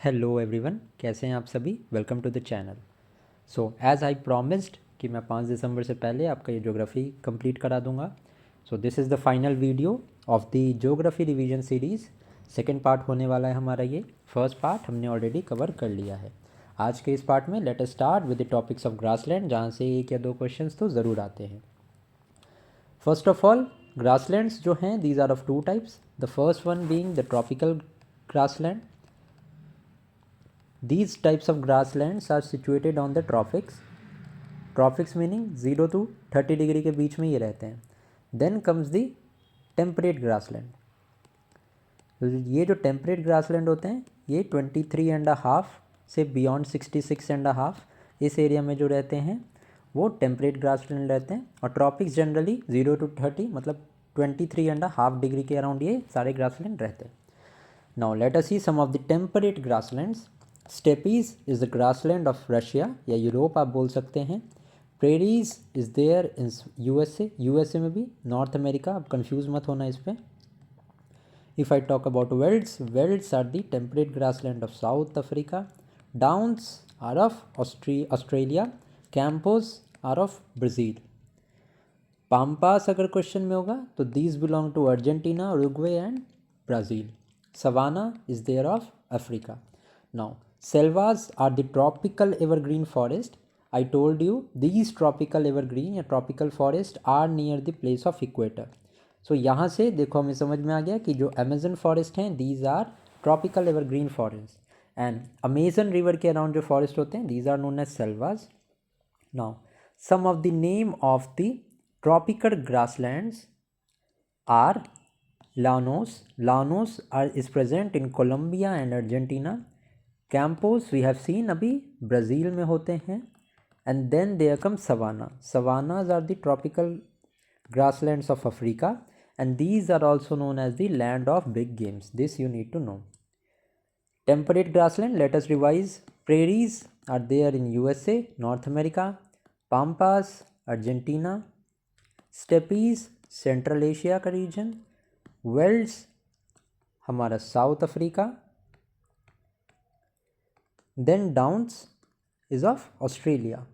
Hello everyone, कैसे हैं आप सभी। Welcome to the channel. So as I promised कि मैं 5 दिसंबर से पहले आपका ये ज्योग्राफी कंप्लीट करा दूंगा। सो this is the final video of the geography revision series. Second part होने वाला है हमारा ये। फर्स्ट पार्ट हमने ऑलरेडी कवर कर लिया है। आज के इस पार्ट में let us start with the topics of grassland, जहाँ से एक या दो क्वेश्चंस तो ज़रूर आते हैं। फर्स्ट ऑफ ऑल, ग्रासलैंड्स जो हैं these are of two types. The first one being the tropical grassland. These types of grasslands are situated on the tropics. Tropics meaning 0 to 30 degree के बीच में ये रहते हैं. Then comes the temperate grassland. ये जो temperate grassland होते हैं ये 23.5 से beyond 66.5 इस एरिया में जो रहते हैं वो temperate grassland रहते हैं. और tropics generally 0 to 30 मतलब 23.5 डिग्री के अराउंड ये सारे grassland रहते हैं. Now let us see some of the temperate grasslands. Steppes is the grassland of Russia या यूरोप आप बोल सकते हैं. Prairies is there in USA में भी, नॉर्थ अमेरिका, आप कंफ्यूज मत होना इस पर. If I talk about velds are the temperate grassland of South Africa. Downs are of Australia. Campos are of Brazil. Pampas अगर क्वेश्चन में होगा तो these belong to Argentina, Uruguay and Brazil. Savanna is there of Africa. Now Selvas are the tropical evergreen forest. I told you these tropical evergreen या tropical forest are near the place of equator. So यहाँ से देखो हमें समझ में आ गया कि जो Amazon forest हैं these are tropical evergreen forests and Amazon river के around जो forest होते हैं these are known as selvas. Now some of the name of the tropical grasslands are Llanos is present in Colombia and Argentina. Campos we have seen अभी Brazil में होते हैं. And then there come savanna. Savannas are the tropical grasslands of Africa and these are also known as the land of big games. This you need to know. Temperate grassland, let us revise. Prairies are there in USA, North America. Pampas Argentina. Steppes Central Asia का region. Velds हमारा South Africa. Then downs is of Australia.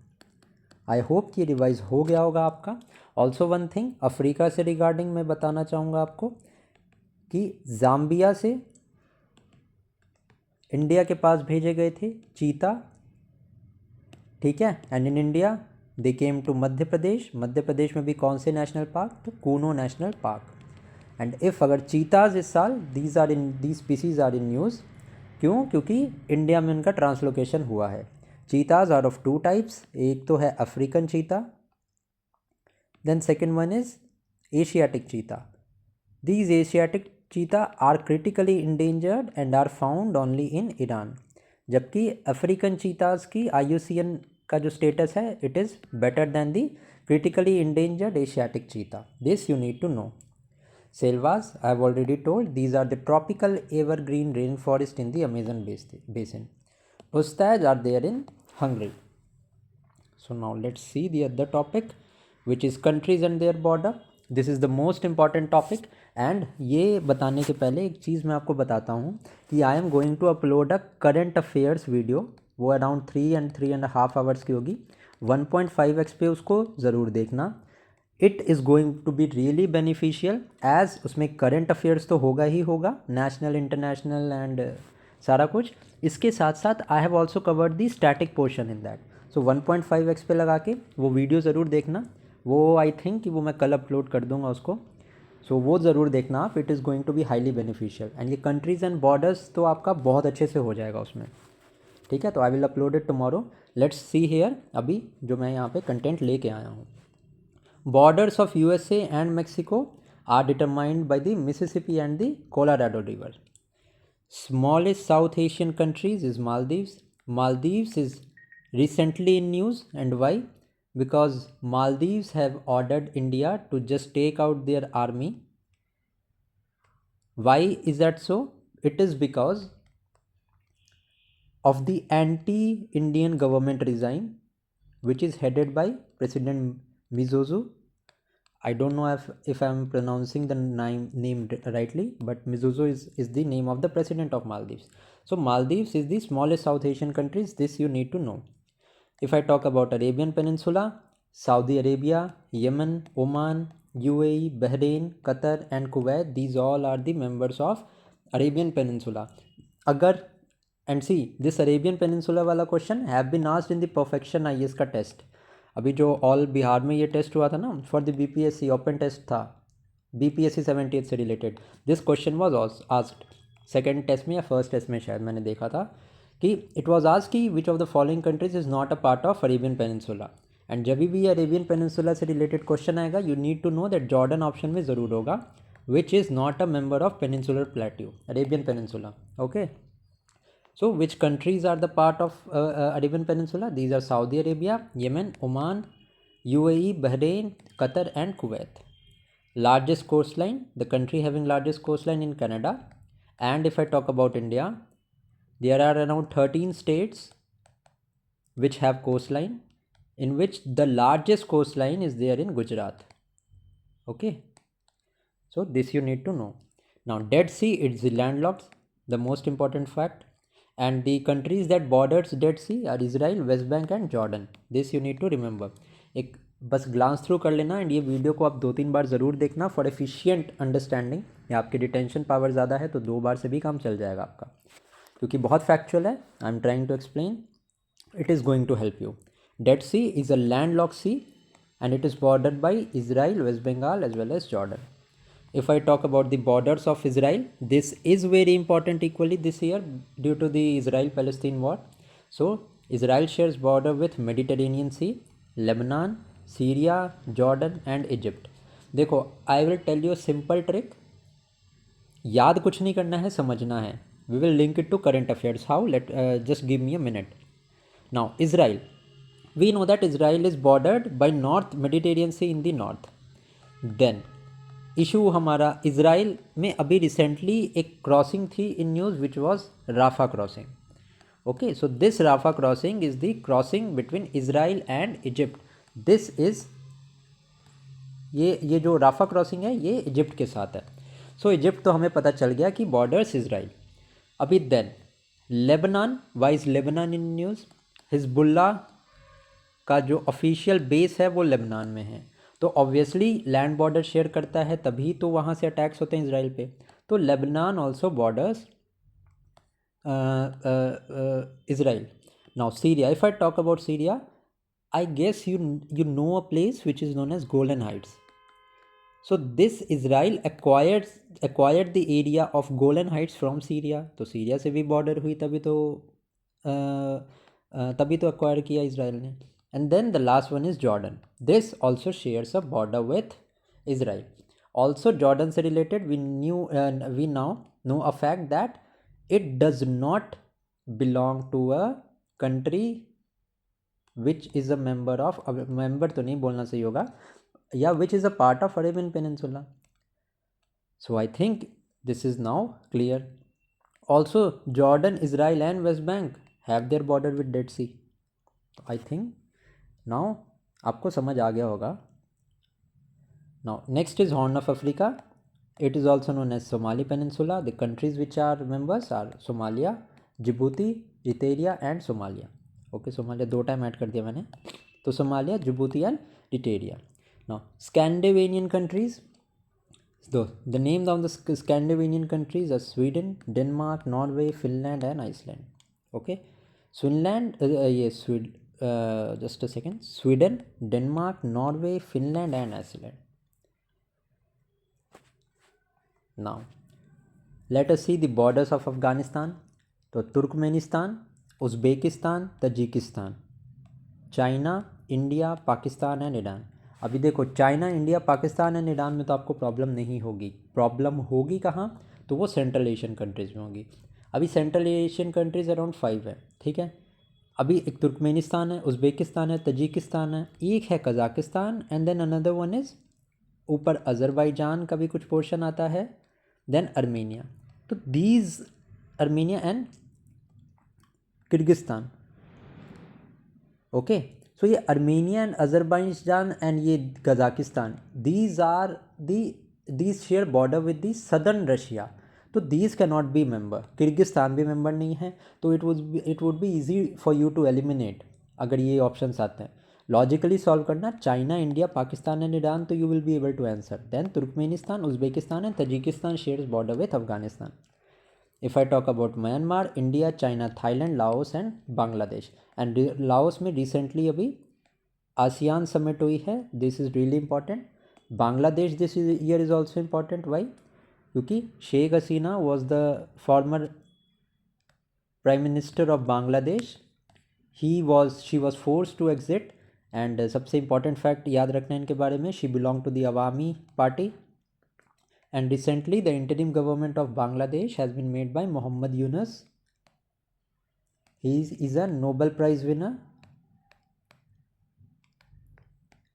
I hope कि revise हो गया होगा आपका. Also one thing Africa से regarding मैं बताना चाहूँगा आपको कि जाम्बिया से इंडिया के पास भेजे गए थे चीता, ठीक है. And in India they came to Madhya Pradesh. Madhya Pradesh में भी कौन से नेशनल पार्क, तो Kuno national park. And if अगर चीताज इस साल these species are in news. क्यों? क्योंकि इंडिया में उनका ट्रांसलोकेशन हुआ है. Cheetahs are of two types. एक तो है African cheetah, then second one is Asiatic cheetah. These Asiatic cheetah are critically endangered and are found only in Iran. जबकि अफ्रीकन चीताज की IUCN का जो स्टेटस है it is better than the critically endangered Asiatic cheetah. This you need to know. Selvas, I have already told, these are the tropical evergreen rainforest in the Amazon basin. Ustads are there in Hungary. So now let's see the other topic, which is countries and their border. This is the most important topic. And ये बताने के पहले एक चीज़ मैं आपको बताता हूँ कि I am going to upload a current affairs video. वो अराउंड 3.5 आवर्स की होगी. 1.5x पे उसको ज़रूर देखना. It is going to be really beneficial as उसमें करंट अफेयर्स तो होगा ही होगा, नेशनल इंटरनेशनल एंड सारा कुछ. इसके साथ साथ I have also covered the static portion in that. So 1.5x पे लगा के वो वीडियो ज़रूर देखना. वो आई थिंक कि वो मैं कल अपलोड कर दूंगा उसको. सो वो ज़रूर देखना आप. It is going to be highly beneficial. And ये कंट्रीज़ एंड बॉर्डर्स तो आपका बहुत अच्छे से हो जाएगा उसमें, ठीक है. तो I will upload it tomorrow. Let's see here अभी जो मैं यहाँ पे कंटेंट लेके आया हूँ. Borders of USA and Mexico are determined by the Mississippi and the Colorado River. Smallest South Asian countries is Maldives. Maldives is recently in news, and why? Because Maldives have ordered India to just take out their army. Why is that so? It is because of the anti-Indian government regime, which is headed by President Mizozu. I don't know if I'm pronouncing the name rightly, but Mizozo is the name of the president of Maldives. So Maldives is the smallest South Asian countries. This you need to know. If I talk about Arabian Peninsula, Saudi Arabia, Yemen, Oman, UAE, Bahrain, Qatar and Kuwait, these all are the members of Arabian Peninsula. अगर and see this Arabian Peninsula वाला question have been asked in the perfection IAS का test. अभी जो all Bihar में ये test हुआ था ना for the BPSC open test था BPSC 78 से related, this question was asked second test में या फर्स्ट टेस्ट में शायद मैंने देखा था कि इट वाज आस्क्ड कि which of the following countries is not a part of Arabian peninsula. And जब भी अरेबियन पेनिनसुला से रिलेटेड क्वेश्चन आएगा you need to know that Jordan option में ज़रूर होगा which is not a member of peninsular plateau Arabian peninsula. Okay, so which countries are the part of Arabian Peninsula? These are Saudi Arabia, Yemen, Oman, UAE, Bahrain, Qatar and Kuwait. Largest coastline, the country having largest coastline in Canada. And if I talk about India, there are around 13 states which have coastline, in which the largest coastline is there in Gujarat. Okay, so this you need to know. Now Dead Sea, it's the landlocked, the most important fact. And the countries that borders Dead Sea are Israel, West Bank and Jordan. This you need to remember. एक बस glance through कर लेना and ये video को आप 2-3 बार ज़रूर देखना for efficient understanding. या आपकी रिटेंशन पावर ज़्यादा है तो 2 बार से भी काम चल जाएगा आपका, क्योंकि बहुत फैक्चुअल है. I am trying to explain, it is going to help you. Dead sea is a land lock sea and it is bordered by Israel, West Bengal as well as Jordan. If I talk about the borders of Israel, this is very important equally this year due to the Israel-Palestine war. So Israel shares border with Mediterranean Sea, Lebanon, Syria, Jordan and Egypt. देखो, I will tell you a simple trick. याद कुछ नहीं करना है, समझना है. We will link it to current affairs. How? Just give me a minute. Now Israel. We know that Israel is bordered by North Mediterranean Sea in the north. Then issue हमारा Israel में अभी recently एक crossing थी in news which was Rafah crossing. Okay, so this Rafah crossing is the crossing between Israel and Egypt. This is ये जो Rafa crossing है ये Egypt के साथ है. सो इजिप्ट तो हमें पता चल गया कि बॉर्डर्स इसराइल. अभी then Lebanon, why is Lebanon in news? Hezbollah का जो ऑफिशियल बेस है वो लेबनान में है, तो ऑब्वियसली लैंड बॉर्डर शेयर करता है तभी तो वहाँ से अटैक्स होते हैं इसराइल पे. तो Lebanon also borders Israel. Now Syria, if I talk about Syria, I guess you know a place which is known as Golan Heights. So this Israel acquired the area of Golan Heights from Syria. तो Syria से भी border हुई तभी तो acquire किया Israel ने. And then the last one is Jordan. This also shares a border with Israel. Also Jordan से related we now know a fact that it does not belong to a country which is a member तो नहीं बोलना सही होगा, या which is a part of Arabian Peninsula. So I think this is now clear. Also Jordan, Israel and West Bank have their border with Dead Sea. I think now आपको समझ आ गया होगा. Now next is Horn of Africa. It is also known as Somali Peninsula. The countries which are members are Somalia, Djibouti, Eritrea and Somalia. Okay, Somalia 2 time add कर दिया मैंने. तो Somalia, Djibouti and Eritrea. Now Scandinavian countries. The names of the Scandinavian countries are Sweden, Denmark, Norway, Finland and Iceland. Okay, just a second. Sweden, Denmark, Norway, Finland and Iceland. Now let us see the borders of Afghanistan. तो Turkmenistan, Uzbekistan, Tajikistan, China, India, Pakistan and Iran. अभी देखो China, India, Pakistan and Iran में तो आपको problem नहीं होगी. Problem होगी कहाँ? तो वो सेंट्रल एशियन कंट्रीज़ में होगी. अभी सेंट्रल एशियन कंट्रीज़ अराउंड 5 है. ठीक है, अभी एक तुर्कमेनिस्तान है, उज़्बेकिस्तान है, तजिकिस्तान है, एक है Kazakhstan and then another one is ऊपर अज़रबैजान का भी कुछ पोर्शन आता है, देन अर्मेनिया. तो these Armenia and Kyrgyzstan. Okay, so ये अर्मेनिया एंड अज़रबैजान एंड ये Kazakhstan, these share border with the southern Russia. तो these can not be member, Kyrgyzstan भी मेंबर नहीं है, तो it would be easy for you to eliminate अगर ये options आते हैं। लॉजिकली सॉल्व करना, China, India, Pakistan and Iran, तो you will be able to answer. Then Turkmenistan, Uzbekistan and Tajikistan shares border with Afghanistan. If I talk about Myanmar, India, China, Thailand, Laos and Bangladesh. And Laos में recently अभी ASEAN summit हुई है, this is really important. Bangladesh this year is also important, why? क्योंकि Sheikh Hasina was the former prime minister of Bangladesh, she was force to exit. And सबसे important fact याद रखना इनके बारे में, she belong to the Awami party. And recently, the interim government of Bangladesh has been made by Muhammad Yunus. He is a Nobel Prize winner.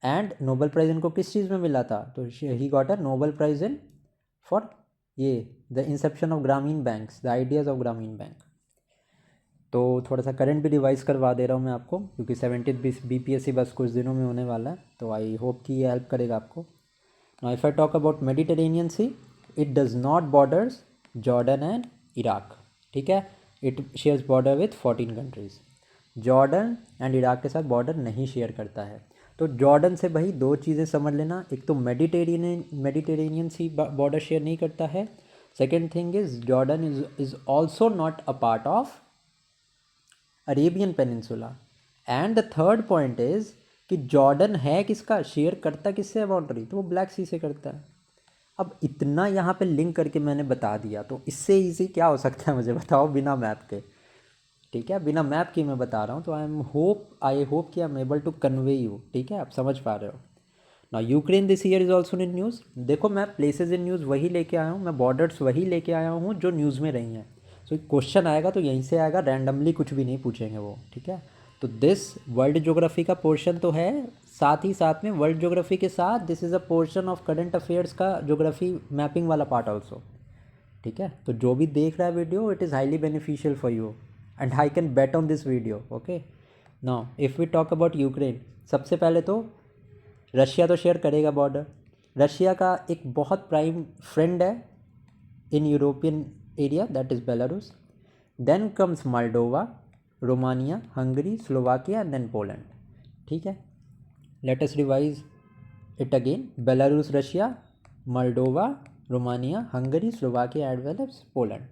And Nobel Prize इनको किस चीज़ में मिला था? तो he got a Nobel Prize in for ये the inception of ग्रामीण banks, the ideas of ग्रामीण bank. तो थोड़ा सा करंट भी रिवाइज करवा दे रहा हूँ मैं आपको, क्योंकि 70th BPSC बस कुछ दिनों में होने वाला है, तो आई होप कि ये हेल्प करेगा आपको। Now if I talk about Mediterranean Sea, it does not borders Jordan and Iraq, ठीक है? It shares border with 14 countries. Jordan and Iraq के साथ बॉर्डर नहीं शेयर करता है। तो जॉर्डन से भाई दो चीज़ें समझ लेना, एक तो मेडिटेरेनियन सी बॉर्डर शेयर नहीं करता है, second thing is Jordan is also not a part of Arabian peninsula. And the third point is कि जॉर्डन है किसका, शेयर करता किससे है बाउंड्री, तो वो ब्लैक सी से करता है। अब इतना यहाँ पे लिंक करके मैंने बता दिया, तो इससे इजी क्या हो सकता है मुझे बताओ, बिना मैप के, ठीक है? बिना मैप के मैं बता रहा हूँ, तो आई होप कि I am able to convey you, ठीक है? आप समझ पा रहे हो ना। Ukraine this year is also in news. देखो मैं प्लेसेज इन न्यूज़ वही लेके आया हूँ, मैं बॉर्डर्स वही लेके आया हूँ जो न्यूज़ में रही हैं। सो क्वेश्चन आएगा तो यहीं से आएगा, रैंडमली कुछ भी नहीं पूछेंगे वो, ठीक है? तो दिस वर्ल्ड ज्योग्राफी का पोर्शन तो है, साथ ही साथ में वर्ल्ड ज्योग्राफी के साथ this is a portion of current affairs का ज्योग्राफी मैपिंग वाला पार्ट ऑल्सो, ठीक है? तो जो भी देख रहा है video, it is highly beneficial for you and I can bet on this video, okay? Now if we talk about Ukraine, सबसे पहले तो रशिया तो शेयर करेगा बॉर्डर। रशिया का एक बहुत प्राइम फ्रेंड है in European area, that is Belarus. Then comes Moldova, Romania, Hungary, Slovakia and then Poland, ठीक है? Let us revise it again, Belarus, Russia, Moldova, Romania, Hungary, Slovakia as well as Poland.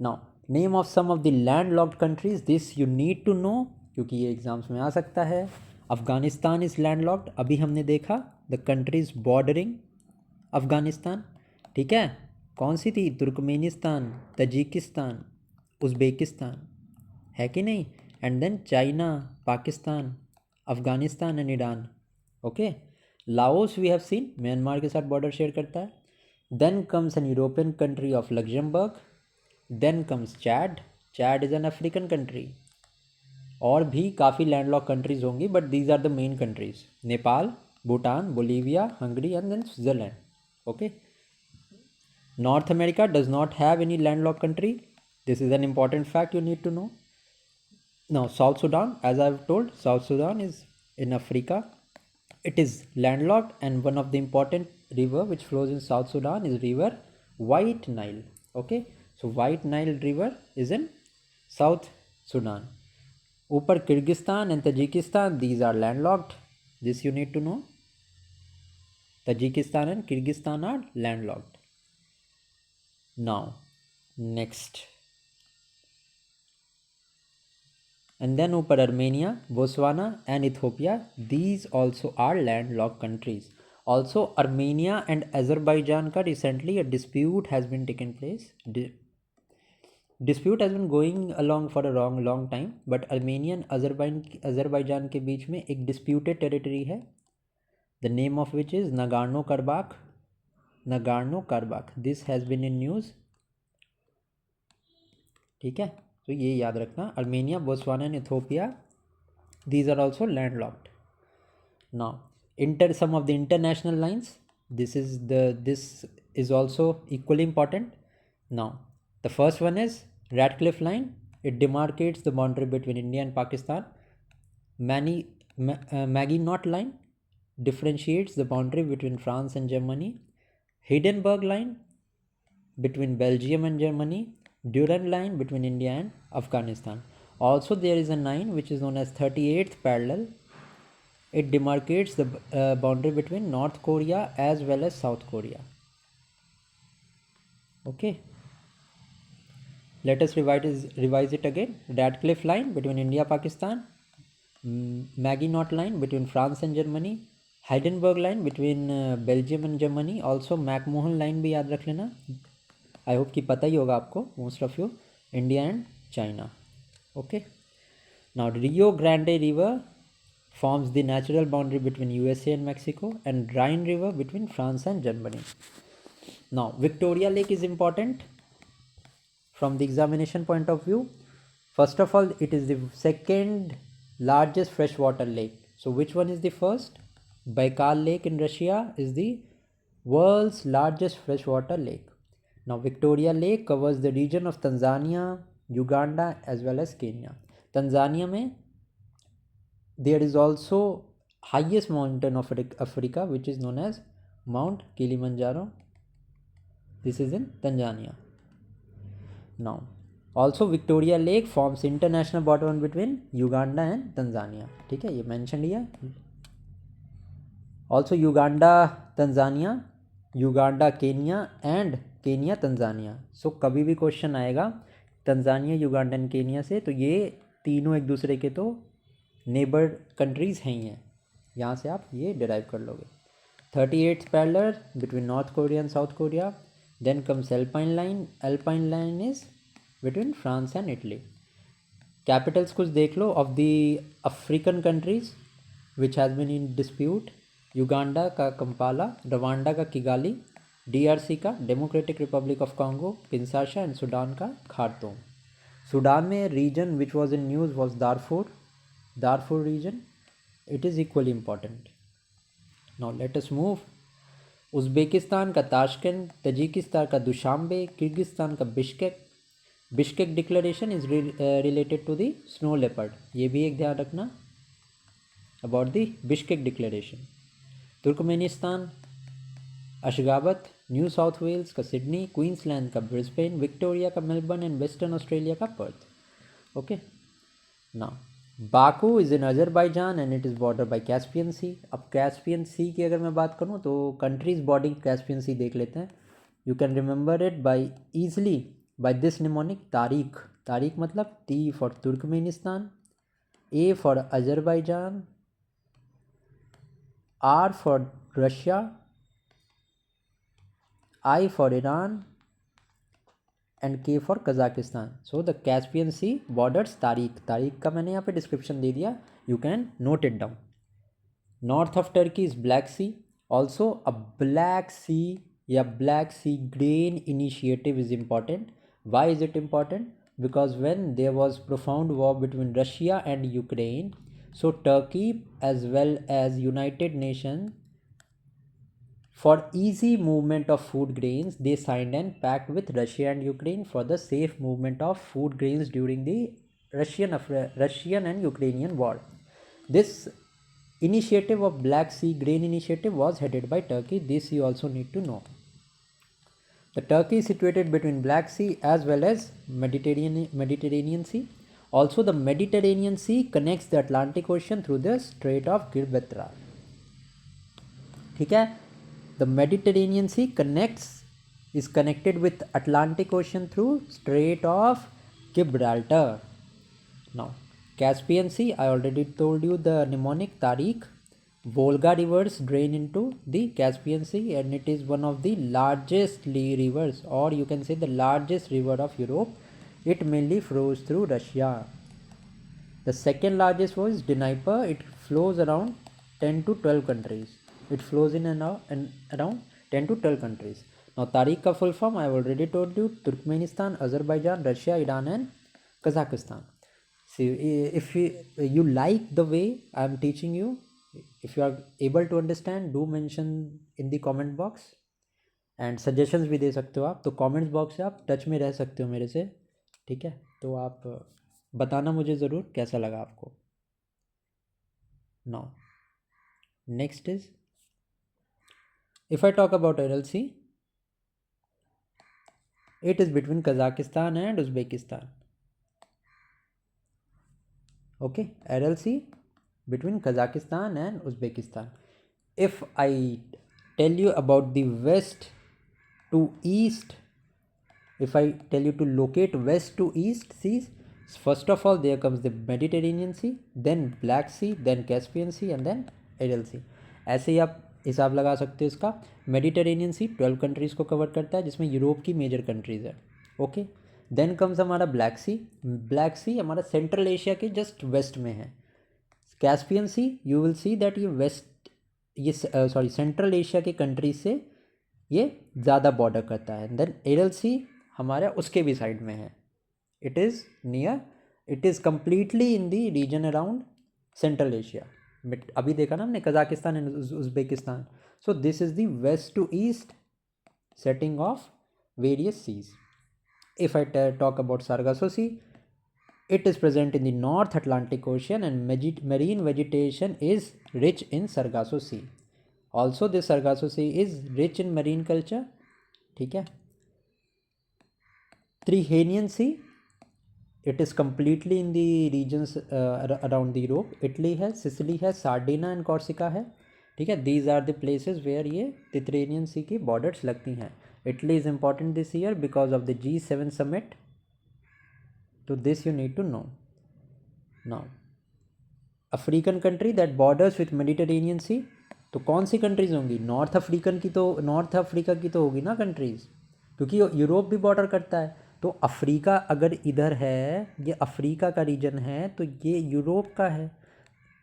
Now name of some of the land locked countries, this you need to know क्योंकि ये exams में आ सकता है। Afghanistan is land locked, अभी हमने देखा the countries bordering Afghanistan, ठीक है? कौन सी थी? तुर्कमेनिस्तान, तजिकिस्तान, उज़्बेकिस्तान, है कि नहीं? And then China, Pakistan, Afghanistan and Iran, okay? Laos we have seen, Myanmar के साथ बॉर्डर शेयर करता है। Then comes an European country of Luxembourg. Then comes Chad, Chad is an African country. और भी काफ़ी लैंडलॉक कंट्रीज होंगी, but these are the main countries. Nepal, Bhutan, Bolivia, Hungary and then Switzerland, okay? North America does not have any landlocked country. This is an important fact you need to know. Now, South Sudan, as I've told, South Sudan is in Africa. It is landlocked, and one of the important river which flows in South Sudan is river White Nile. Okay, so White Nile river is in South Sudan. ऊपर Kyrgyzstan and Tajikistan, these are landlocked. This you need to know. Tajikistan and Kyrgyzstan are landlocked. Now, next. And then ऊपर Armenia, Botswana and Ethiopia, these also are landlocked countries. Also Armenia and Azerbaijan का recently a dispute has been taken place. Dispute has been going along for a long time, but Armenia and Azerbaijan के बीच में एक disputed territory है, the name of which is Nagorno-Karabakh. Nagorno-Karabakh, this has been in news, ठीक है? तो ये याद रखना, Armenia, Botswana and Ethiopia, these are also landlocked. Now, some of the international lines, this is also equally important. Now, the first one is Radcliffe Line. It demarcates the boundary between India and Pakistan. Maginot Line differentiates the boundary between France and Germany. Hindenburg Line between Belgium and Germany, Durand line between India and Afghanistan. Also there is a line which is known as 38th parallel. It demarcates the boundary between North Korea as well as South Korea. Okay, let us revise it again. Radcliffe line between India Pakistan, Maginot line between France and Germany, Hindenburg line between Belgium and Germany, also McMahon line भी याद रख लेना. आई hope कि पता ही होगा आपको, most of you, India and China. Okay, now Rio Grande river forms the natural boundary between USA and Mexico, and Rhine River between France and Germany. Now, Victoria Lake is important from the examination point of view. First of all, it is the second largest freshwater lake. So, which one is the first? Baikal Lake in Russia is the world's largest freshwater lake. Now, Victoria Lake covers the region of Tanzania, Uganda as well as Kenya. Tanzania में there is also highest mountain of Africa which is known as Mount Kilimanjaro. This is in Tanzania. Now, also Victoria Lake forms international border between Uganda and Tanzania. ठीक है, ये mentioned here. Also Uganda, Tanzania, Uganda, Kenya and Kenya, Tanzania. So कभी भी question आएगा Tanzania, Uganda and Kenya से, तो ये तीनों एक दूसरे के तो नेबर कंट्रीज़ हैं ही हैं. यहाँ से आप ये डिराइव कर लोगे. 38th parallel between North Korea and South Korea. Then comes Alpine line. Alpine line is between France and Italy. Capitals कुछ देख लो of the African countries which has been in dispute. Uganda का Kampala, Rwanda का Kigali, DRC का democratic republic of Congo Kinshasa and Sudan का Khartoum. Sudan में region which was in news was Darfur region. It is equally important. Now let us move. Uzbekistan का Tashkent, Tajikistan का Dushanbe, Kyrgyzstan का Bishkek declaration is related to the snow leopard. ये भी एक ध्यान रखना about the Bishkek declaration. Turkmenistan Ashgabat, New South Wales का Sydney, Queensland का ब्रिस्बेन, विक्टोरिया का मेलबर्न एंड वेस्टर्न ऑस्ट्रेलिया का Perth. Okay, now Baku is in Azerbaijan and it is border by Caspian Sea. अब Caspian सी की अगर मैं बात करूँ तो कंट्रीज बॉर्डिंग कैस्पियन सी देख लेते हैं. You can remember it by easily by this mnemonic तारीख मतलब T for Turkmenistan, A for Azerbaijan, R for Russia, I for Iran and K for Kazakhstan. So the Caspian Sea borders तारीख का मैंने यहाँ पे डिस्क्रिप्शन दे दिया. You can note it down. North of Turkey is Black Sea. Also a Black Sea या Black Sea Grain Initiative is important. Why is it important? Because when there was profound war between Russia and Ukraine, so Turkey as well as United Nations, for easy movement of food grains, they signed an pact with Russia and Ukraine for the safe movement of food grains during the Russian and Ukrainian war. This initiative of Black Sea Grain Initiative was headed by Turkey. This you also need to know. The Turkey is situated between Black Sea as well as Mediterranean Sea. Also, the Mediterranean Sea connects the Atlantic Ocean through the Strait of Gibraltar. ठीक है, the Mediterranean Sea is connected with Atlantic Ocean through Strait of Gibraltar. Now, Caspian Sea, I already told you the mnemonic Tariq. Volga rivers drain into the Caspian Sea and it is one of the largest rivers, or you can say the largest river of Europe. It mainly flows through Russia. The second largest was Dnieper. It flows around 10 to 12 countries. It flows in and out and around 10 to 12 countries. Now, Tariq ka full form I have already told you: Turkmenistan, Azerbaijan, Russia, Iran, and Kazakhstan. See, if you like the way I am teaching you, if you are able to understand, do mention in the comment box. And suggestions भी दे सकते हो आप. तो comments box से आप touch में रह सकते हो मेरे से. ठीक है, तो आप बताना मुझे ज़रूर कैसा लगा आपको. Now next is, if I talk about Aral Sea, It is between Kazakhstan and Uzbekistan. Okay, Aral Sea between Kazakhstan and Uzbekistan. If I tell you about the west to east, if I tell you to locate west to east seas, first of all there comes the Mediterranean Sea, then Black Sea, then Caspian Sea and then Aral Sea. ऐसे ही आप हिसाब लगा सकते हो इसका. Mediterranean sea 12 countries को cover करता है जिसमें यूरोप की मेजर कंट्रीज़ है. ओके, देन कम्स हमारा ब्लैक सी. ब्लैक सी हमारा सेंट्रल एशिया के जस्ट वेस्ट में है. Caspian sea you will see that ये वेस्ट, ये सॉरी सेंट्रल एशिया के कंट्रीज से ये ज़्यादा बॉर्डर करता है. देन एरल सी हमारा उसके भी साइड में है. It is near, it is completely in the region around Central Asia. अभी देखा ना हमने Kazakhstan and Uzbekistan. So this is the west to east setting of various seas. If I talk about Sargasso Sea, it is present in the North Atlantic Ocean and marine vegetation is rich in Sargasso Sea. Also this Sargasso Sea is rich in marine culture. ठीक है. Tyrrhenian Sea, it is completely in the regions around the Europe. Italy है, Sicily है, Sardinia and Corsica है. ठीक है. These are the places where ये Tyrrhenian Sea की borders लगती हैं. Italy is important this year because of the G7 summit. So this you need to know. Now, African country that borders with Mediterranean Sea. तो कौन सी countries होंगी? North African की तो, north Africa की तो होगी ना कंट्रीज, क्योंकि यूरोप भी बॉर्डर करता है. तो अफ्रीका अगर इधर है, ये अफ्रीका का रीजन है, तो ये यूरोप का है.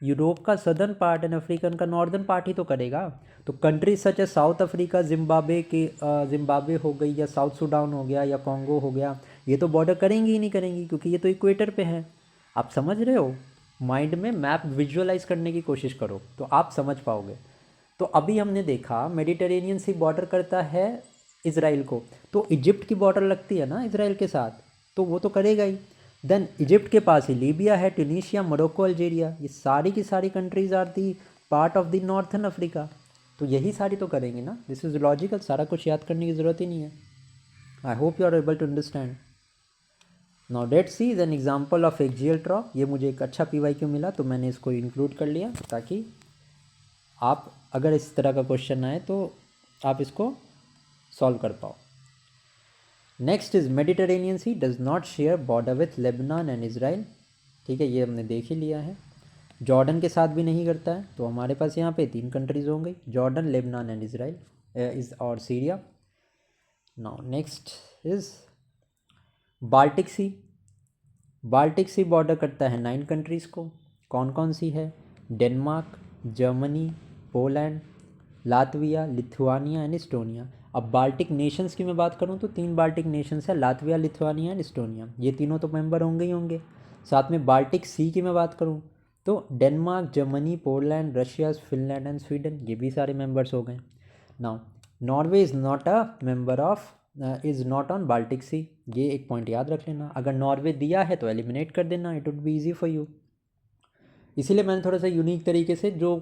यूरोप का सदर्न पार्ट एंड अफ्रीकन का नॉर्दर्न पार्ट ही तो करेगा. तो कंट्रीज सच है साउथ अफ्रीका, जिम्बाब्वे हो गई, या साउथ सूडान हो गया, या कॉन्गो हो गया, ये तो बॉर्डर करेंगी ही नहीं करेंगी, क्योंकि ये तो इक्वेटर पे है. आप समझ रहे हो? माइंड में मैप विजुअलाइज करने की कोशिश करो तो आप समझ पाओगे. तो अभी हमने देखा मेडिटेरेनियन सी बॉर्डर करता है इज़राइल को, तो इजिप्ट की बॉर्डर लगती है ना इज़राइल के साथ, तो वो तो करेगा ही. देन इजिप्ट के पास ही लीबिया है, ट्यूनीशिया, मोरक्को, अल्जीरिया, ये सारी की सारी countries are the part of the northern Africa. तो यही सारी तो करेंगे ना. दिस इज़ लॉजिकल, सारा कुछ याद करने की ज़रूरत ही नहीं है. I hope you are able to understand. Now Dead Sea is an example of axial trough. ये मुझे एक अच्छा PYQ मिला तो मैंने इसको इंक्लूड कर लिया, ताकि आप अगर इस तरह का क्वेश्चन आए तो आप इसको सॉल्व कर पाओ. Next is Mediterranean sea does not share border with Lebanon and Israel. ठीक है, ये हमने देख ही लिया है. जॉर्डन के साथ भी नहीं करता है. तो हमारे पास यहाँ पे 3 कंट्रीज होंगी, जॉर्डन, लेबनान एंड इसराइल और Syria. Now next is Baltic sea. Baltic sea border करता है 9 कंट्रीज़ को. कौन कौन सी है? Denmark, Germany, Poland, Latvia, Lithuania and Estonia. अब बाल्टिक नेशंस की मैं बात करूं तो 3 बाल्टिक नेशंस है, लातविया, लिथुआनिया एंड इस्टोनिया. ये तीनों तो मेंबर होंगे ही होंगे. साथ में बाल्टिक सी की मैं बात करूं तो Denmark, Germany, Poland, Russia, Finland and Sweden, ये भी सारे मेंबर्स हो गए. Now Norway is not a member of, is not on Baltic Sea. ये एक पॉइंट याद रख लेना. अगर नॉर्वे दिया है तो एलिमिनेट कर देना, it would be easy for you. इसीलिए मैंने थोड़ा सा यूनिक तरीके से जो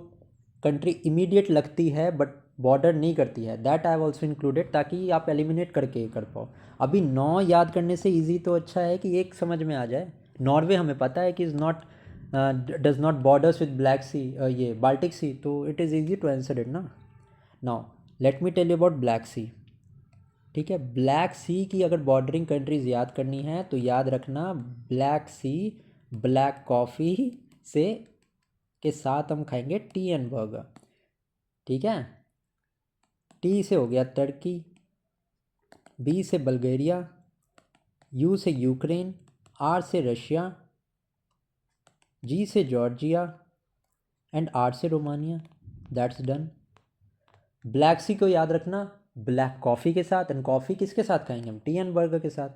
कंट्री इमीडिएट लगती है बट बॉर्डर नहीं करती है, that I have also included, ताकि आप एलिमिनेट करके कर पाओ. अभी 9 याद करने से ईजी तो अच्छा है कि एक समझ में आ जाए. नॉर्वे हमें पता है कि is not, does not borders with Black Sea, ये बाल्टिक सी, तो it is easy to answer it ना. Now let me tell you about Black Sea. ठीक है, ब्लैक सी की अगर बॉर्डरिंग कंट्रीज़ याद करनी है तो याद रखना ब्लैक सी, ब्लैक कॉफ़ी से के साथ हम खाएंगे टी एंड बर्गर. ठीक है, टी से हो गया टर्की, बी से बल्गेरिया, यू से यूक्रेन, आर से रशिया, जी से जॉर्जिया एंड आर से रोमानिया. That's done. ब्लैक सी को याद रखना ब्लैक कॉफ़ी के साथ, एंड कॉफ़ी किसके साथ खाएंगे हम? टी एंड बर्गर के साथ.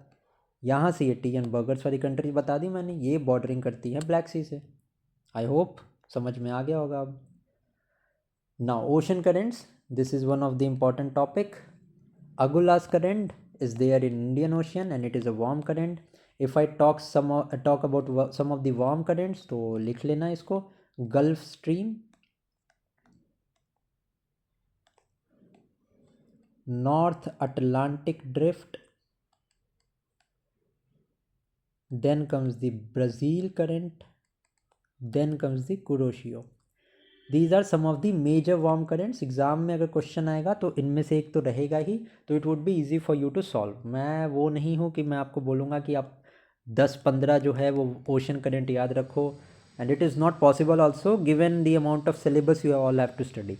यहाँ से ये टी एंड बर्गर्स वाली कंट्री बता दी मैंने, ये बॉर्डरिंग करती है ब्लैक सी से. आई होप समझ में आ गया होगा अब. Now ocean currents, this is one of the important topic. Agulhas current is there in Indian Ocean and it is a warm current. If I talk about some of the warm currents तो लिख लेना इसको. Gulf Stream, North Atlantic Drift, then comes the Brazil current, then comes the Kuroshio. These are some of the major warm currents. Exam में अगर question आएगा तो इनमें से एक तो रहेगा ही, तो it would be easy for you to solve. मैं वो नहीं हूँ कि मैं आपको बोलूँगा कि आप 10-15 जो है वो ओशन करंट याद रखो, and it is not possible also given the amount of syllabus you all have to study.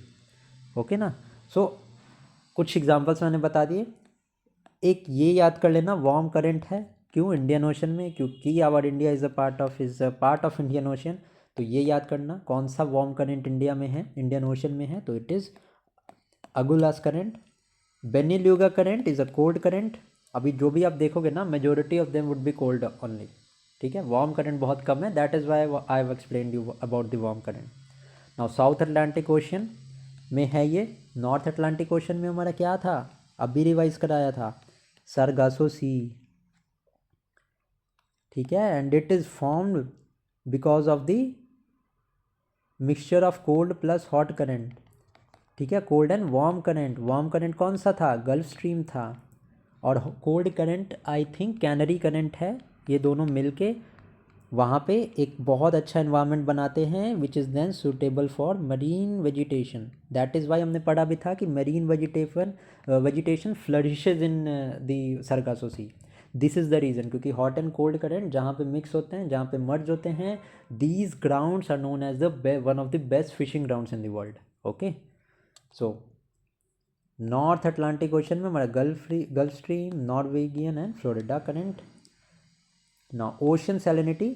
Okay ना। सो कुछ एग्जांपल्स मैंने बता दिए। एक ये याद कर लेना, वार्म करंट है क्यों इंडियन ओशन में, क्योंकि our India is a part of Indian ocean. तो ये याद करना कौन सा वार्म करंट इंडिया में है, इंडियन ओशन में है, तो it is Agulhas current. Benguela current is a cold current. अभी जो भी आप देखोगे ना, majority of them would be cold only, ठीक है। वार्म करंट बहुत कम है, that is why I have explained you about the warm current. Now South Atlantic ocean में है ये। नॉर्थ अटलांटिक ओशन में हमारा क्या था, अभी रिवाइज कराया था, सरगासो सी, ठीक है। And it is formed because of the mixture of cold plus hot current, ठीक है। Cold and warm current. Warm current कौन सा था, गल्फ स्ट्रीम था, और cold current I think canary current है। ये दोनों मिलके वहाँ पे एक बहुत अच्छा इन्वायरमेंट बनाते हैं which is then suitable for marine vegetation. That is why हमने पढ़ा भी था कि marine vegetation flourishes in the Sargasso Sea. This is the reason, क्योंकि हॉट एंड कोल्ड करंट जहाँ पे मिक्स होते हैं, जहाँ पे मर्ज होते हैं, these grounds are known as the one of the best fishing grounds in the world. Okay, so North Atlantic ocean में हमारा Gulf Stream, Norwegian and Florida current. Now ocean salinity,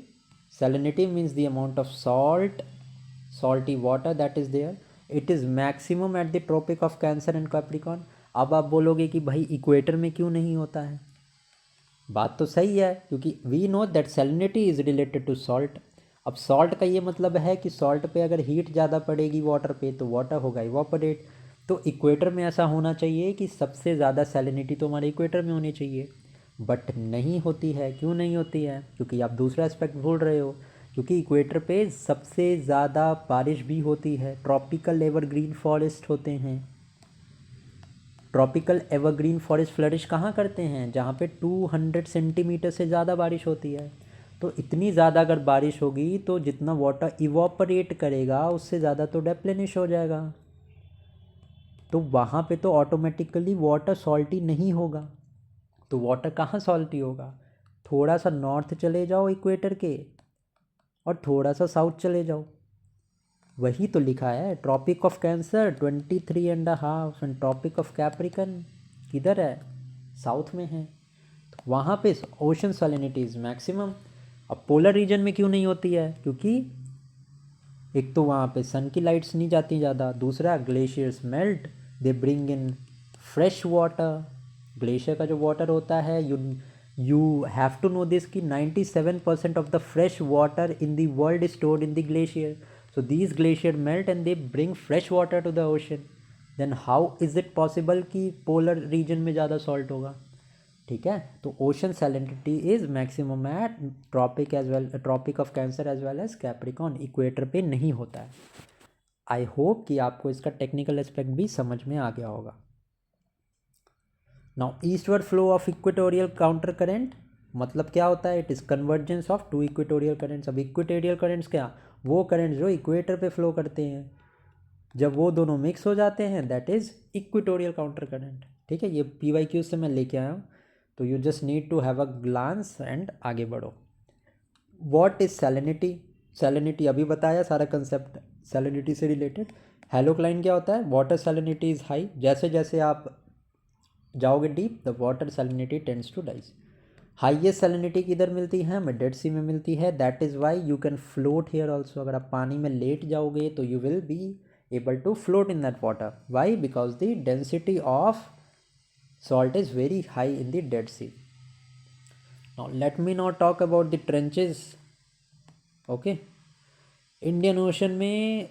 salinity means the amount of salty water that is there. It is maximum at the tropic of Cancer and Capricorn. अब आप बोलोगे कि भाई equator में क्यों नहीं होता है, बात तो सही है, क्योंकि we know that salinity is related to salt. अब सॉल्ट का ये मतलब है कि सॉल्ट पे अगर हीट ज़्यादा पड़ेगी वाटर पे तो वाटर होगा इवापोरेट। तो इक्वेटर में ऐसा होना चाहिए कि सबसे ज़्यादा सैलिनिटी तो हमारे इक्वेटर में होनी चाहिए, बट नहीं होती है। क्यों नहीं होती है, क्योंकि आप दूसरा एस्पेक्ट भूल रहे हो, क्योंकि इक्वेटर पे सबसे ज़्यादा बारिश भी होती है, ट्रॉपिकल एवरग्रीन फॉरेस्ट होते हैं। ट्रॉपिकल एवरग्रीन फॉरेस्ट फ्लरिश कहाँ करते हैं, जहाँ पे 200 सेंटीमीटर से ज़्यादा बारिश होती है। तो इतनी ज़्यादा अगर बारिश होगी तो जितना वाटर इवापोरेट करेगा उससे ज़्यादा तो डेप्लेनिश हो जाएगा, तो वहाँ पे तो ऑटोमेटिकली वाटर सॉल्टी नहीं होगा। तो वाटर कहाँ सॉल्टी होगा, थोड़ा सा नॉर्थ चले जाओ इक्वेटर के और थोड़ा सा साउथ चले जाओ, वही तो लिखा है। Tropic of cancer 23.5 and tropic of Capricorn किधर है, साउथ में है। तो वहाँ पे ओशन सैलिनिटी इज़ मैक्सिमम। अब पोलर रीजन में क्यों नहीं होती है, क्योंकि एक तो वहाँ पे सन की लाइट्स नहीं जाती ज़्यादा, दूसरा glaciers melt, they bring in fresh water. Glacier का जो वाटर होता है, you have to know this कि 97% of the fresh water in the world is stored in the glacier. So these glacier melt and they bring fresh water to the ocean. Then how is it possible कि polar region में ज़्यादा salt होगा, ठीक है। तो ocean salinity is maximum at tropic as well, tropic of cancer as well as Capricorn. Equator पे नहीं होता है। आई होप कि आपको इसका टेक्निकल एस्पेक्ट भी समझ में आ गया होगा। Now eastward flow of equatorial counter current मतलब क्या होता है, it is convergence of two equatorial currents. अब इक्वेटोरियल करेंट्स क्या, वो करेंट्स जो इक्वेटर पे फ्लो करते हैं, जब वो दोनों मिक्स हो जाते हैं that is equatorial counter current, ठीक है। ये PYQ से मैं लेके आया हूँ, तो you just need to have a glance and आगे बढ़ो। व्हाट इज सैलिनिटी, सैलिनिटी अभी बताया सारा कंसेप्ट सैलिनिटी से रिलेटेड। हेलोक्लाइन क्या होता है, वाटर सैलिनिटी इज़ हाई, जैसे जैसे आप जाओगे deep the water salinity tends to rise. Highest salinity किधर मिलती है, हमें डेड सी में मिलती है। That is why you can float here also. अगर आप पानी में लेट जाओगे तो you will be able to float in that water. Why? Because the density of salt is very high in the Dead Sea. Now let me now talk about the trenches. Okay, Indian Ocean में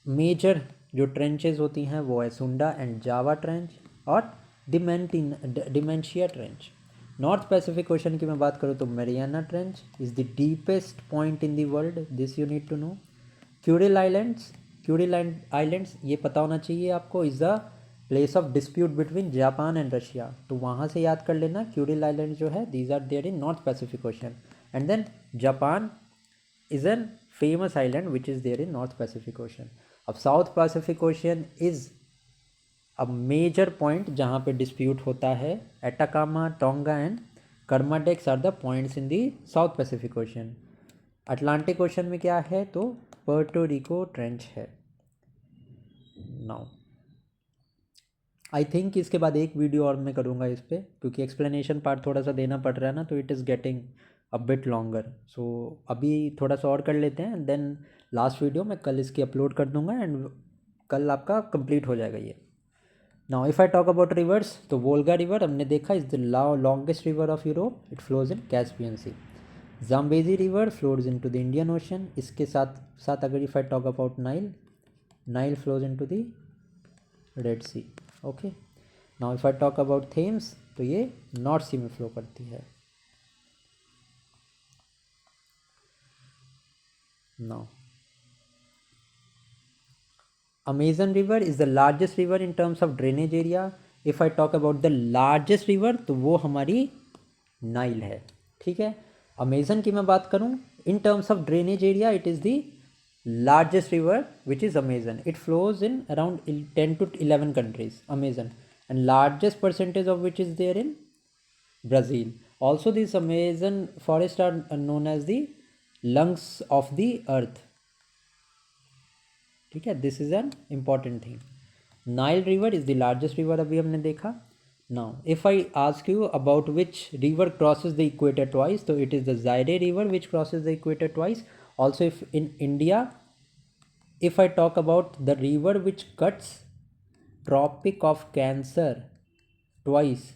major जो trenches होती हैं वो है Sunda and Java trench और Diamantina trench. North Pacific ocean की मैं बात करूँ तो Mariana trench is the deepest point in the world, this you need to know. Kuril islands ये पता होना चाहिए आपको, is the place of dispute between Japan and Russia, तो वहाँ से याद कर लेना क्यूरिल आइलैंड जो है these are there in North Pacific Ocean, and then Japan is an famous island which is there in North Pacific Ocean. अब South Pacific Ocean is a major point जहाँ पे डिस्प्यूट होता है. Atacama, Tonga and Kermadecs are the points in the South Pacific Ocean. Atlantic ocean में क्या है, तो Puerto Rico Trench है. नाउ आई थिंक इसके बाद एक वीडियो और मैं करूँगा इस पर, क्योंकि एक्सप्लेनेशन पार्ट थोड़ा सा देना पड़ रहा है ना, तो it is getting a bit longer. So अभी थोड़ा सा और कर लेते हैं, देन लास्ट वीडियो मैं कल इसकी अपलोड कर दूंगा एंड कल आपका कंप्लीट हो जाएगा ये. Now if I talk about rivers, तो वोल्गा रिवर हमने देखा is the longest river of Europe. It flows in Caspian sea. Zambezi river flows into the Indian ocean. इसके साथ साथ अगर if I talk about Nile, Nile flows into the Red sea. Okay. Now if I talk about Thames, तो ये North सी में flow करती है. Now Amazon river is the largest river in terms of drainage area. If I talk about the largest river, तो वो हमारी Nile है. ठीक है. अमेजन की मैं बात करूँ in terms of drainage area, it is the largest river which is Amazon. It flows in around 10 to 11 countries, Amazon, and largest percentage of which is there in Brazil. Also these Amazon forests are known as the lungs of the earth. ठीक है, this is an important thing. Nile river is the largest river अभी हमने देखा. Now if I ask you about which river crosses the equator twice, so it is the Zaire river which crosses the equator twice. Also if in India, if I talk about the river which cuts Tropic of Cancer twice,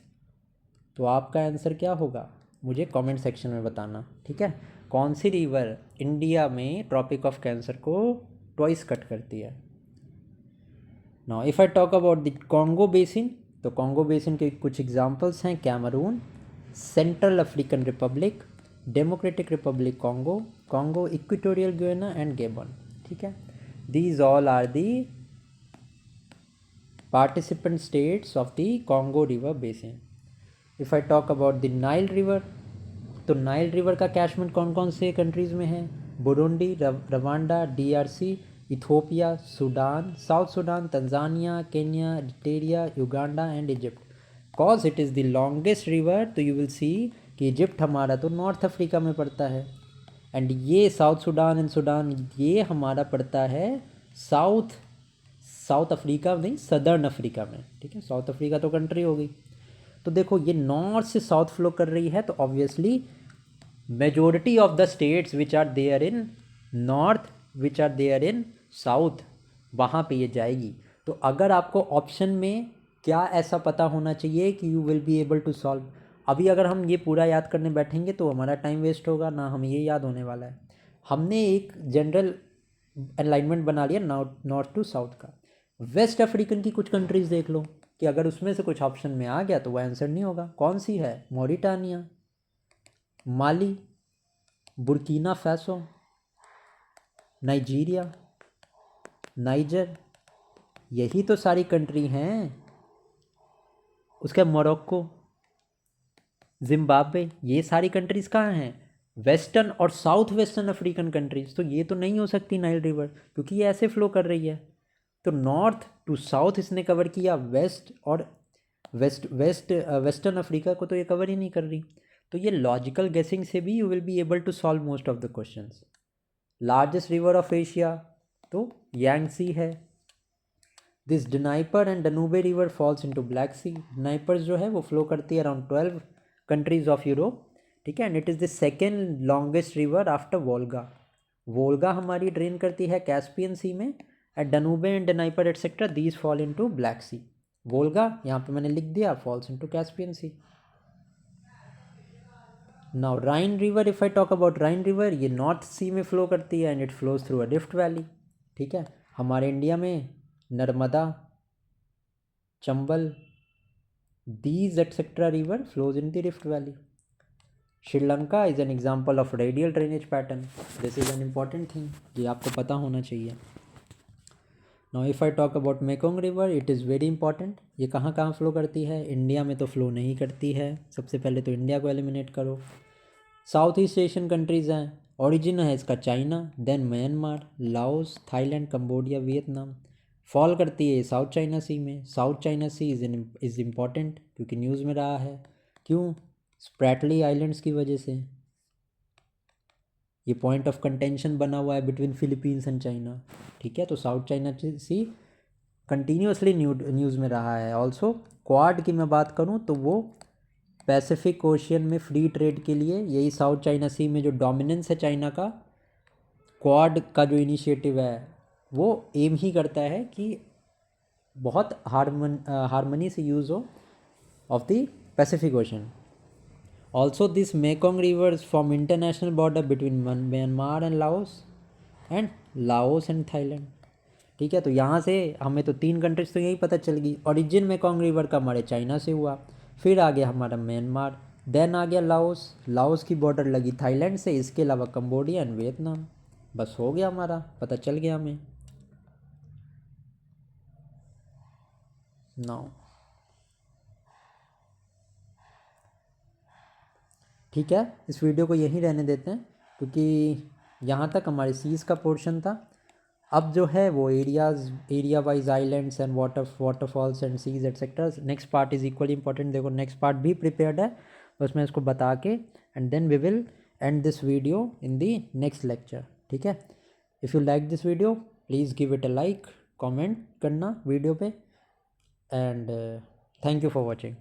तो आपका answer क्या होगा, मुझे comment section में बताना. ठीक है, कौन सी रिवर इंडिया में ट्रॉपिक ऑफ कैंसर को ट्वाइस कट करती है. Now if I talk about the Congo basin, तो कॉन्गो बेसिन के कुछ एग्जांपल्स हैं. Cameroon, Central African Republic, Democratic Republic Congo, Congo Equatorial Guinea and Gabon. ठीक है, these all are the participant states of the Congo river basin. If I talk about the Nile river, तो Nile river का catchment कौन कौन से countries में है. Burundi, Rwanda, DRC, Ethiopia, Sudan, south Sudan, Tanzania, Kenya, Eritrea, Uganda and Egypt. Cause it is the longest river, तो you will सी कि Egypt हमारा तो नॉर्थ अफ्रीका में पड़ता है, एंड ये साउथ सूडान एंड सूडान ये हमारा पड़ता है साउथ अफ्रीका नहीं, सदर्न अफ्रीका में. ठीक है, साउथ अफ्रीका तो कंट्री होगी. तो देखो ये नॉर्थ से साउथ फ्लो कर रही है, तो obviously majority of the states which are there in north, which are there in south, वहाँ पे ये जाएगी. तो अगर आपको ऑप्शन में क्या ऐसा पता होना चाहिए कि you will be able to solve. अभी अगर हम ये पूरा याद करने बैठेंगे तो हमारा टाइम वेस्ट होगा, ना हमें ये याद होने वाला है. हमने एक जनरल अलाइनमेंट बना लिया नॉर्थ टू साउथ का. वेस्ट अफ्रीकन की कुछ कंट्रीज़ देख लो कि अगर उसमें से कुछ ऑप्शन में आ गया तो वह आंसर नहीं होगा. कौन सी है, मॉरिटानिया, माली, बुर्किना फैसो, नाइजीरिया, नाइजर, यही तो सारी कंट्री हैं. उसके मोरक्को, जिम्बाब्वे, ये सारी कंट्रीज़ कहाँ हैं, वेस्टर्न और साउथ वेस्टर्न अफ्रीकन कंट्रीज़. तो ये तो नहीं हो सकती नाइल रिवर, क्योंकि ये ऐसे फ्लो कर रही है. तो नॉर्थ टू साउथ इसने कवर किया, वेस्ट और वेस्टर्न अफ्रीका को तो ये कवर ही नहीं कर रही. तो ये लॉजिकल गेसिंग से भी you will be able to solve most of the questions. Largest river of Asia, तो यांगसी है. This Dnieper and Danube river falls into Black Sea. Dnieper जो है वो फ्लो करती है अराउंड 12 कंट्रीज़ ऑफ यूरोप. ठीक है, and it is the second longest river after Volga. Volga हमारी ड्रेन करती है कैस्पियन सी में, and Danube and Dnieper etcetera these fall into Black Sea. Volga यहाँ पे मैंने लिख दिया, falls into Caspian Sea. Now Rhine river, if I talk about Rhine river, ये नॉर्थ सी में फ्लो करती है and it flows through a rift valley. ठीक है, हमारे इंडिया में Narmada, Chambal, these etc river flows in the rift valley. Sri Lanka is an example of radial drainage pattern. This is an important thing, ये आपको पता होना चाहिए. Now if I talk about Mekong river, it is very important. ये कहाँ कहाँ flow करती है? इंडिया में तो फ्लो नहीं करती है, सबसे पहले तो इंडिया को एलिमिनेट करो। साउथ ईस्ट एशियन कंट्रीज़ हैं, ओरिजिन है इसका China, then Myanmar, Laos, Thailand, Cambodia, Vietnam. Fall करती है साउथ चाइना सी में। South China sea is important क्योंकि न्यूज़ में रहा है। क्यों? स्प्रैटली आइलैंड्स की वजह से। ये पॉइंट ऑफ कंटेंशन बना हुआ है बिटवीन फिलीपींस एंड चाइना, ठीक है। तो साउथ चाइना सी कंटिन्यूसली न्यूज़ में रहा है। ऑल्सो क्वाड की मैं बात करूँ तो वो पैसिफिक ओशियन में फ्री ट्रेड के लिए, यही साउथ चाइना सी में जो डोमिनेंस है चाइना का, क्वाड का जो इनिशिएटिव है वो एम ही करता है कि बहुत हारमनी से यूज़ हो of the Pacific ocean. Also this Mekong reverse form international border between Myanmar and Laos and Thailand, ठीक है। तो यहाँ से हमें तो 3 कंट्रीज तो यही पता चल गई। ओरिजिन मेकोंग रिवर का हमारे चाइना से हुआ, फिर आ गया हमारा म्यांमार, देन आ गया लाओस की बॉर्डर लगी थाईलैंड से, इसके अलावा कंबोडिया एंड वियतनाम। बस हो गया, हमारा पता चल गया हमें। नाउ ठीक है, इस वीडियो को यहीं रहने देते हैं क्योंकि यहाँ तक हमारे सीज़ का पोर्शन था। अब जो है वो area wise islands and waterfalls and seas etcetera, next part is equally important. देखो नेक्स्ट पार्ट भी प्रिपेयर्ड है, उसमें इसको बता के and then we will end this video in the next lecture, ठीक है। If you like this video please give it a like, comment करना वीडियो पे, and thank you for watching.